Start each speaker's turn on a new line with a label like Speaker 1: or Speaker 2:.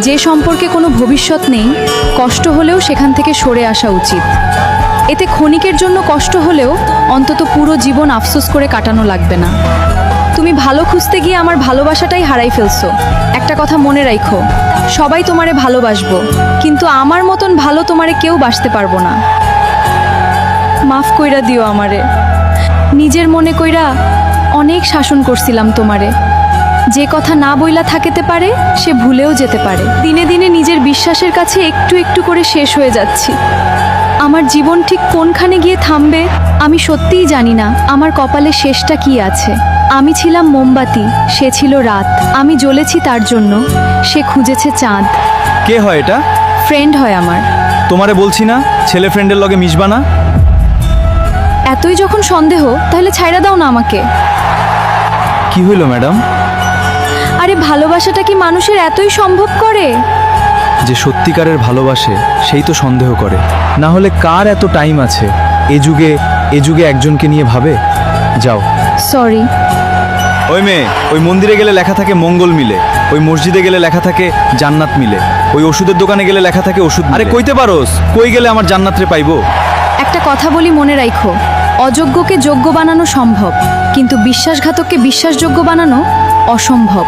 Speaker 1: যে সম্পর্কে কোনো ভবিষ্যৎ নেই, কষ্ট হলেও সেখান থেকে সরে আসা উচিত। এতে ক্ষণিকের জন্য কষ্ট হলেও অন্তত পুরো জীবন আফসোস করে কাটানো লাগবে না। তুমি ভালো খুঁজতে গিয়ে আমার ভালোবাসাটাই হারাই ফেলছো। একটা কথা মনে রাখো, সবাই তোমারে ভালোবাসবো, কিন্তু আমার মতন ভালো তোমারে কেউ বাসতে পারবো না। মাফ কইরা দিও আমারে। নিজের মনে কইরা অনেক শাসন করছিলাম তোমারে। যে কথা না বইলা থাকিতে পারে সে ভুলেও যেতে পারে। দিনে দিনে নিজের বিশ্বাসের কাছে একটু একটু করে শেষ হয়ে যাচ্ছি। আমার জীবন ঠিক কোনখানে গিয়ে থামবে আমি সত্যিই জানি না। আমার কপালে শেষটা কি আছে। আমি ছিলাম মোমবাতি, সে ছিল রাত। আমি জ্বলেছি তার জন্য, সে খুঁজেছে চাঁদ।
Speaker 2: কে হয় এটা?
Speaker 1: ফ্রেন্ড হয় আমার।
Speaker 2: তোমারে বলছি না ছেলে ফ্রেন্ডের লগে মিশবা না।
Speaker 1: এতই যখন সন্দেহ তাহলে ছাইড়া দাও না আমাকে।
Speaker 2: কি হইল ম্যাডাম?
Speaker 1: আরে ভালোবাসাটা কি মানুষের এতই সম্ভব করে?
Speaker 2: যে সত্যিকারের ভালোবাসে সেই তো সন্দেহ করে, না হলে কার এত টাইম আছে এ যুগে একজনকে নিয়ে ভাবে। যাও।
Speaker 1: সরি।
Speaker 2: ওই মেয়ে, ওই মন্দিরে গেলে লেখা থাকে মঙ্গল মিলে, ওই মসজিদে গেলে লেখা থাকে জান্নাত মিলে, ওই ওষুধের দোকানে গেলে লেখা থাকে ওষুধ। আরে কইতে পারোস কই গেলে আমার জান্নাতরে পাইবো?
Speaker 1: একটা কথা বলি, মনে রাখো, অযোগ্যকে যোগ্য বানানো সম্ভব, কিন্তু বিশ্বাসঘাতককে বিশ্বাসযোগ্য বানানো অসম্ভব।